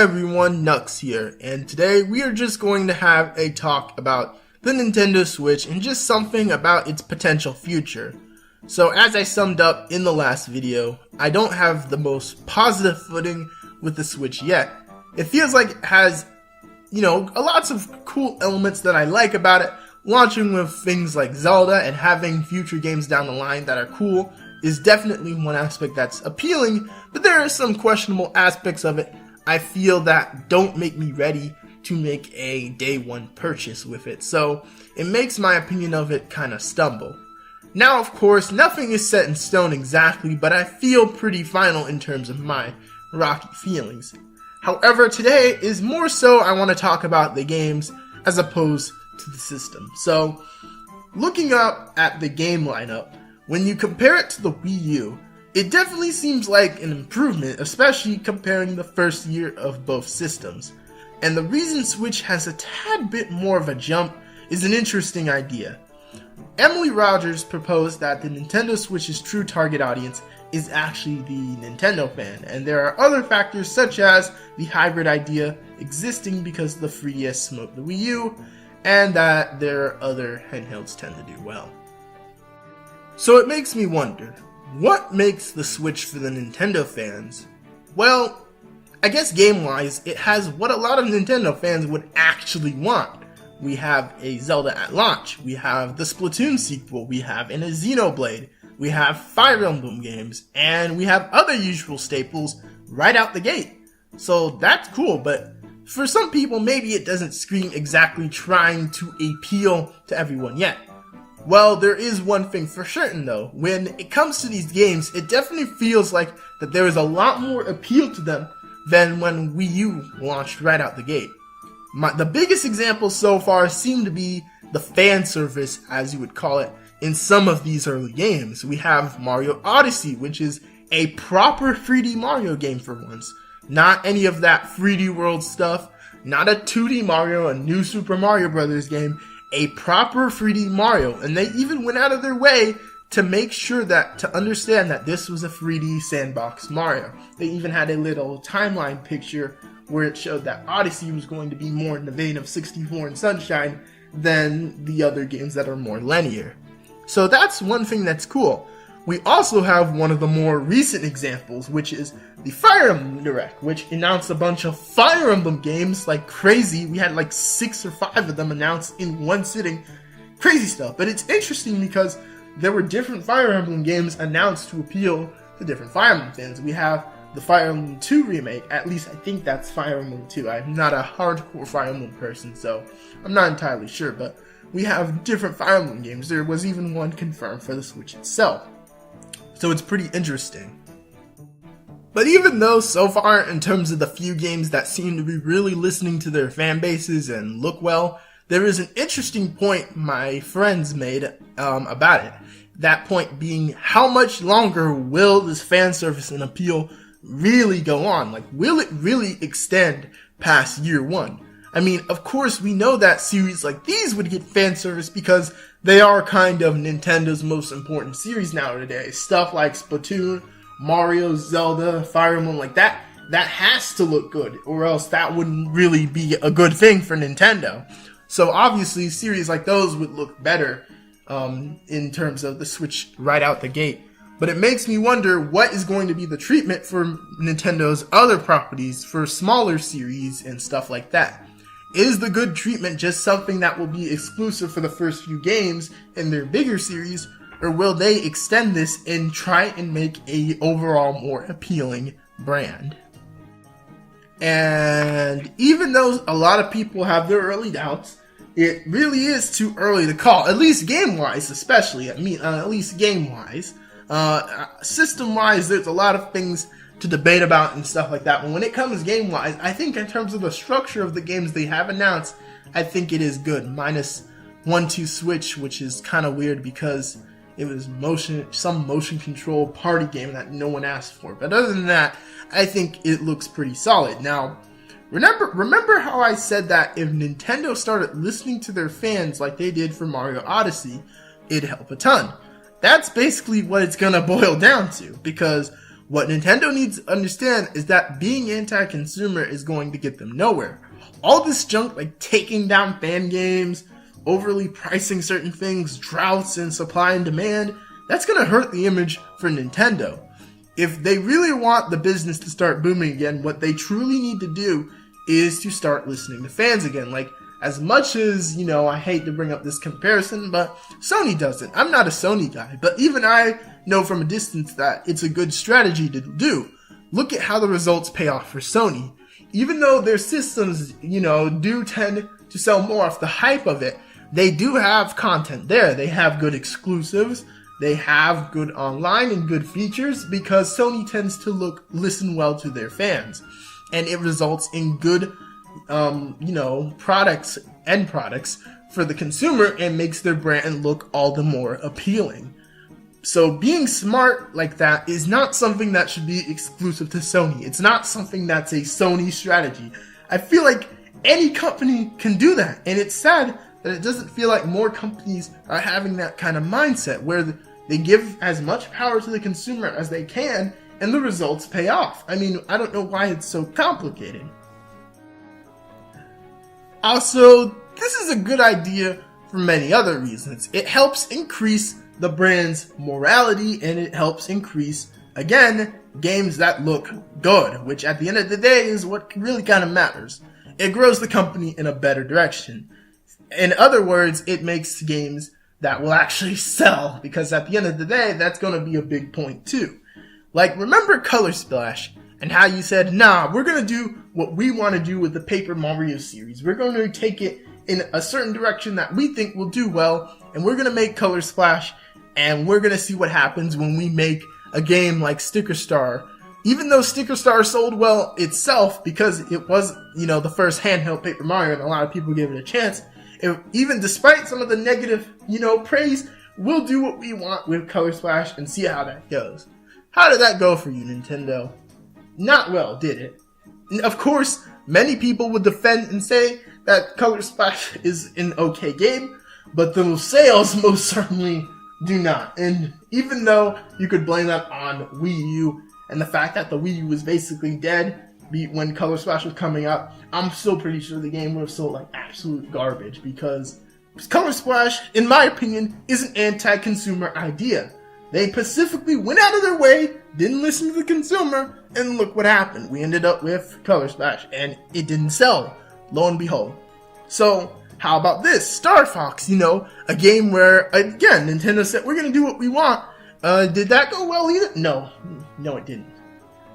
everyone, Nux here, and today we are just going to have a talk about the Nintendo Switch and just something about its potential future. So as I summed up in the last video, I don't have the most positive footing with the Switch yet. It feels like it has, lots of cool elements that I like about it. Launching with things like Zelda and having future games down the line that are cool is definitely one aspect that's appealing, but there are some questionable aspects of it I feel that don't make me ready to make a day one purchase with it, so it makes my opinion of it kind of stumble. Now, of course, nothing is set in stone exactly, but I feel pretty final in terms of my rocky feelings. However, today is more so I want to talk about the games as opposed to the system. So, looking up at the game lineup, when you compare it to the Wii U, it definitely seems like an improvement, especially comparing the first year of both systems. And the reason Switch has a tad bit more of a jump is an interesting idea. Emily Rogers proposed that the Nintendo Switch's true target audience is actually the Nintendo fan, and there are other factors such as the hybrid idea existing because the 3DS smoked the Wii U, and that their other handhelds tend to do well. So it makes me wonder, what makes the Switch for the Nintendo fans? Well, I guess game-wise, it has what a lot of Nintendo fans would actually want. We have a Zelda at launch, we have the Splatoon sequel, we have a Xenoblade, we have Fire Emblem games, and we have other usual staples right out the gate. So that's cool, but for some people maybe it doesn't scream exactly trying to appeal to everyone yet. Well, there is one thing for certain though. When it comes to these games, it definitely feels like that there is a lot more appeal to them than when Wii U launched right out the gate. The biggest examples so far seem to be the fan service, as you would call it, in some of these early games. We have Mario Odyssey, which is a proper 3D Mario game for once. Not any of that 3D World stuff, not a 2D Mario, a new Super Mario Bros. Game. A proper 3D Mario, and they even went out of their way to make sure to understand that this was a 3D sandbox Mario. They even had a little timeline picture where it showed that Odyssey was going to be more in the vein of 64 and Sunshine than the other games that are more linear. So that's one thing that's cool. We also have one of the more recent examples, which is the Fire Emblem Direct, which announced a bunch of Fire Emblem games like crazy. We had like 6 or 5 of them announced in one sitting. Crazy stuff. But it's interesting because there were different Fire Emblem games announced to appeal to different Fire Emblem fans. We have the Fire Emblem 2 remake, at least I think that's Fire Emblem 2. I'm not a hardcore Fire Emblem person, so I'm not entirely sure, but we have different Fire Emblem games. There was even one confirmed for the Switch itself. So it's pretty interesting. But even though so far in terms of the few games that seem to be really listening to their fan bases and look well, there is an interesting point my friends made about it. That point being, how much longer will this fan service and appeal really go on? Like, will it really extend past year one? I mean, of course, we know that series like these would get fan service because they are kind of Nintendo's most important series nowadays. Stuff like Splatoon, Mario, Zelda, Fire Emblem, like that has to look good, or else that wouldn't really be a good thing for Nintendo. So obviously, series like those would look better in terms of the Switch right out the gate. But it makes me wonder what is going to be the treatment for Nintendo's other properties for smaller series and stuff like that. Is the good treatment just something that will be exclusive for the first few games in their bigger series, or will they extend this and try and make a overall more appealing brand? And even though a lot of people have their early doubts, it really is too early to call, at least game-wise especially. I mean, at least game-wise. System-wise, there's a lot of things to debate about and stuff like that. But when it comes game-wise, I think in terms of the structure of the games they have announced, I think it is good. Minus 1-2 Switch, which is kind of weird because it was some motion control party game that no one asked for. But other than that, I think it looks pretty solid. Now, remember how I said that if Nintendo started listening to their fans like they did for Mario Odyssey, it'd help a ton. That's basically what it's gonna boil down to, because What Nintendo needs to understand is that being anti-consumer is going to get them nowhere. All this junk like taking down fan games, overly pricing certain things, droughts in supply and demand, that's going to hurt the image for Nintendo. If they really want the business to start booming again, what they truly need to do is to start listening to fans again. Like, as much as, I hate to bring up this comparison, but Sony does it. I'm not a Sony guy, but even I know from a distance that it's a good strategy to do. Look at how the results pay off for Sony. Even though their systems, do tend to sell more off the hype of it, they do have content there. They have good exclusives. They have good online and good features because Sony tends to listen well to their fans. And it results in good, products for the consumer and makes their brand look all the more appealing. So being smart like that is not something that should be exclusive to Sony. It's not something that's a Sony strategy. I feel like any company can do that. And it's sad that it doesn't feel like more companies are having that kind of mindset where they give as much power to the consumer as they can and the results pay off. I mean, I don't know why it's so complicated. Also, this is a good idea for many other reasons. It helps increase the brand's morality and it helps increase, again, games that look good, which at the end of the day is what really kind of matters. It grows the company in a better direction. In other words, it makes games that will actually sell, because at the end of the day, that's going to be a big point too. Like, remember Color Splash and how you said, nah, we're going to do what we want to do with the Paper Mario series. We're going to take it in a certain direction that we think will do well, and we're going to make Color Splash, and we're going to see what happens when we make a game like Sticker Star. Even though Sticker Star sold well itself because it was, the first handheld Paper Mario and a lot of people gave it a chance, even despite some of the negative, praise, we'll do what we want with Color Splash and see how that goes. How did that go for you, Nintendo? Not well, did it? And of course, many people would defend and say that Color Splash is an okay game, but the sales most certainly do not. And even though you could blame that on Wii U and the fact that the Wii U was basically dead when Color Splash was coming out, I'm still pretty sure the game would have sold like absolute garbage because Color Splash, in my opinion, is an anti-consumer idea. They specifically went out of their way, didn't listen to the consumer, and look what happened. We ended up with Color Splash, and it didn't sell, lo and behold. So, how about this? Star Fox, a game where, again, Nintendo said, we're going to do what we want. Did that go well either? No, it didn't.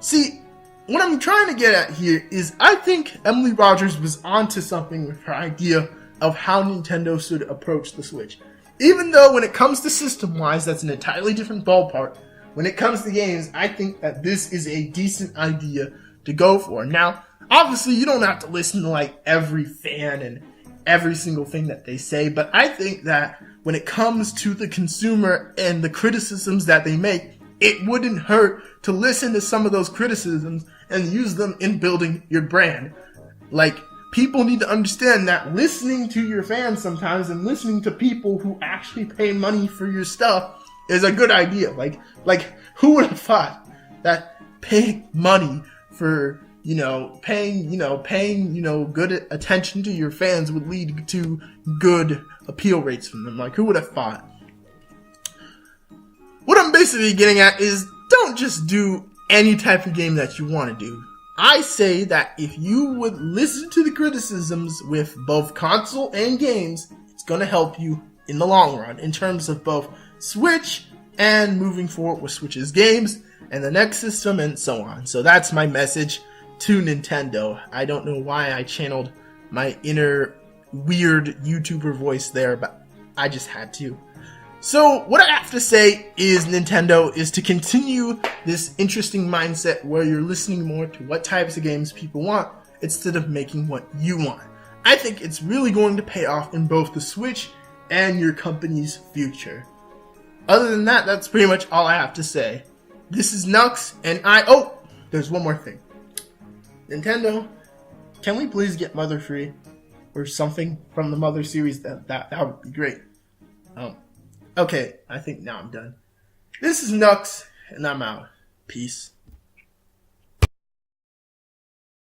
See, what I'm trying to get at here is I think Emily Rogers was onto something with her idea of how Nintendo should approach the Switch. Even though when it comes to system-wise, that's an entirely different ballpark, when it comes to games, I think that this is a decent idea to go for. Now, obviously, you don't have to listen to like every fan and every single thing that they say, but I think that when it comes to the consumer and the criticisms that they make, it wouldn't hurt to listen to some of those criticisms and use them in building your brand. Like, people need to understand that listening to your fans sometimes and listening to people who actually pay money for your stuff is a good idea. Like who would have thought that paying money for, paying good attention to your fans would lead to good appeal rates from them? Like, who would have thought? What I'm basically getting at is don't just do any type of game that you want to do. I say that if you would listen to the criticisms with both console and games, it's going to help you in the long run in terms of both Switch and moving forward with Switch's games and the next system and so on. So that's my message to Nintendo. I don't know why I channeled my inner weird YouTuber voice there, but I just had to. So what I have to say is Nintendo is to continue this interesting mindset where you're listening more to what types of games people want instead of making what you want. I think it's really going to pay off in both the Switch and your company's future. Other than that, that's pretty much all I have to say. This is Nux, and there's one more thing. Nintendo, can we please get Mother Free? Or something from the Mother series? That would be great. Okay, I think now I'm done. This is Nux, and I'm out. Peace.